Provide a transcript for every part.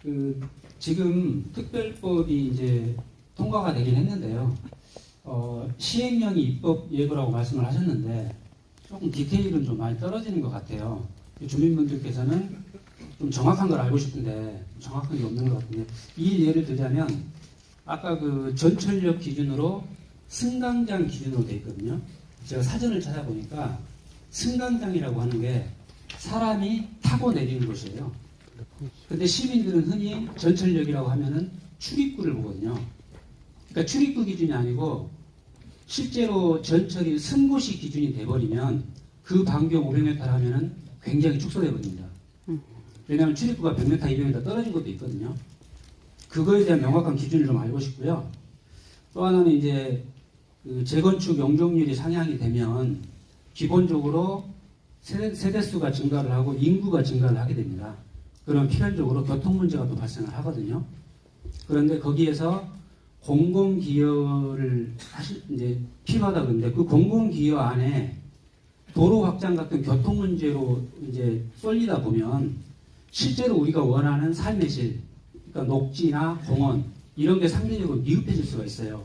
그 지금 특별법이 이제 통과가 되긴 했는데요. 시행령이 입법 예고라고 말씀을 하셨는데 조금 디테일은 좀 많이 떨어지는 것 같아요. 주민분들께서는 좀 정확한 걸 알고 싶은데 정확한 게 없는 것 같은데 이 예를 들자면 아까 그 전철역 기준으로 승강장 기준으로 돼 있거든요. 제가 사전을 찾아보니까 승강장이라고 하는 게 사람이 타고 내리는 곳이에요. 근데 시민들은 흔히 전철역이라고 하면은 출입구를 보거든요. 그러니까 출입구 기준이 아니고 실제로 전철이 쓴 곳이 기준이 돼버리면 그 반경 500m 하면은 굉장히 축소돼 버립니다. 왜냐하면 출입구가 100m, 200m 떨어진 것도 있거든요. 그거에 대한 명확한 기준을 좀 알고 싶고요. 또 하나는 이제 그 재건축 용적률이 상향이 되면 기본적으로 세대수가 증가를 하고 인구가 증가를 하게 됩니다. 그럼 필연적으로 교통 문제가 또 발생을 하거든요. 그런데 거기에서 공공기여를 이제 필요하다 그러는데 그 공공기여 안에 도로 확장 같은 교통 문제로 이제 쏠리다 보면 실제로 우리가 원하는 삶의 질, 그러니까 녹지나 공원 이런 게 상대적으로 미흡해질 수가 있어요.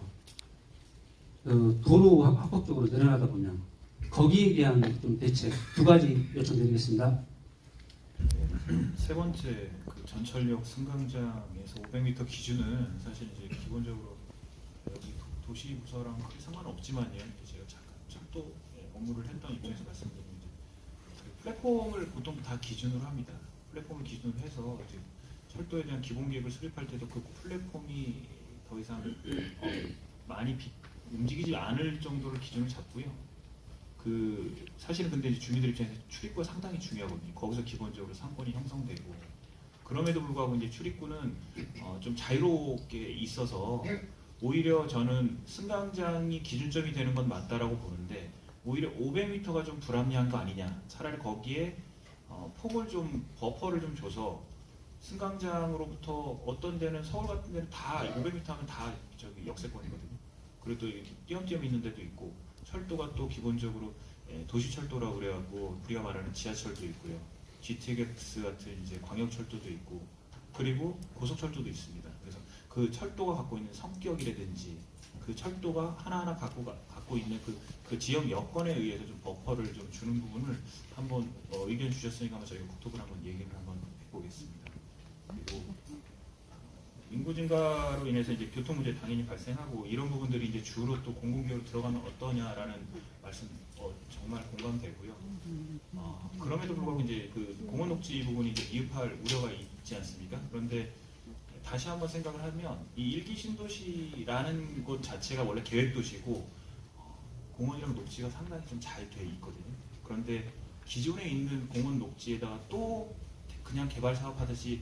도로 합법적으로 늘어나다 보면 거기에 대한 좀 대책 두 가지 요청드리겠습니다. 세 번째 그 전철역 승강장에서 500m 기준은 사실 이제 기본적으로 여기 도시 부서랑 크게 상관없지만요. 제가 잠깐 철도 업무를 했던 입장에서 말씀드리면 플랫폼을 보통 다 기준으로 합니다. 플랫폼을 기준으로 해서 이제 철도에 대한 기본 계획을 수립할 때도 그 플랫폼이 더 이상 많이 움직이지 않을 정도를 기준을 잡고요. 사실은 근데 이제 주민들 입장에서 출입구가 상당히 중요하거든요. 거기서 기본적으로 상권이 형성되고 그럼에도 불구하고 이제 출입구는 좀 자유롭게 있어서 오히려 저는 승강장이 기준점이 되는 건 맞다라고 보는데 오히려 500m가 좀 불합리한 거 아니냐. 차라리 거기에 폭을 좀 버퍼를 좀 줘서 승강장으로부터 어떤 데는 서울 같은 데는 다 500m 하면 다 저기 역세권이거든요. 그리고 또 이렇게 띄엄띄엄 있는 데도 있고 철도가 또 기본적으로 도시철도라고 그래갖고 우리가 말하는 지하철도 있고요. GTX 같은 이제 광역철도도 있고 그리고 고속철도도 있습니다. 그래서 그 철도가 갖고 있는 성격이라든지 그 철도가 하나하나 갖고 있는 그 지역 여건에 의해서 좀 버퍼를 좀 주는 부분을 한번 의견 주셨으니까 저희가 국토부를 한번 얘기를 한번 해보겠습니다. 그리고 인구 증가로 인해서 이제 교통 문제 당연히 발생하고 이런 부분들이 이제 주로 또 공공기여로 들어가면 어떠냐라는 말씀 정말 공감되고요. 그럼에도 불구하고 이제 그 공원 녹지 부분이 이제 미흡할 우려가 있지 않습니까? 그런데 다시 한번 생각을 하면 이 일기 신도시라는 곳 자체가 원래 계획 도시고 공원이랑 녹지가 상당히 좀 잘 돼 있거든요. 그런데 기존에 있는 공원 녹지에다가 또 그냥 개발 사업하듯이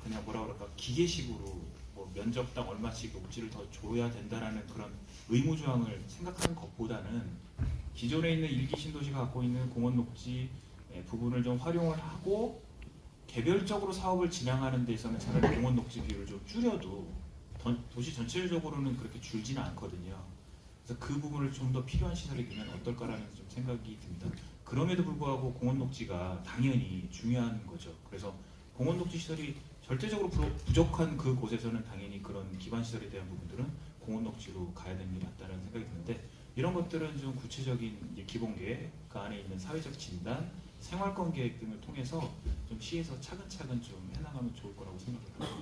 그냥 뭐라 그럴까 기계식으로 뭐 면적당 얼마씩 녹지를 더 줘야 된다라는 그런 의무 조항을 생각하는 것보다는 기존에 있는 일기 신도시가 갖고 있는 공원 녹지 부분을 좀 활용을 하고 개별적으로 사업을 진행하는 데 있어서는 차라리 공원 녹지 비율을 좀 줄여도 도시 전체적으로는 그렇게 줄지는 않거든요. 그래서 그 부분을 좀 더 필요한 시설이 되면 어떨까라는 좀 생각이 듭니다. 그럼에도 불구하고 공원 녹지가 당연히 중요한 거죠. 그래서 공원 녹지 시설이 절대적으로 부족한 그 곳에서는 당연히 그런 기반 시설에 대한 부분들은 공원 녹지로 가야 되는 게 맞다는 생각이 드는데 이런 것들은 좀 구체적인 이제 기본 계획, 그 안에 있는 사회적 진단, 생활권 계획 등을 통해서 좀 시에서 차근차근 좀 해나가면 좋을 거라고 생각합니다.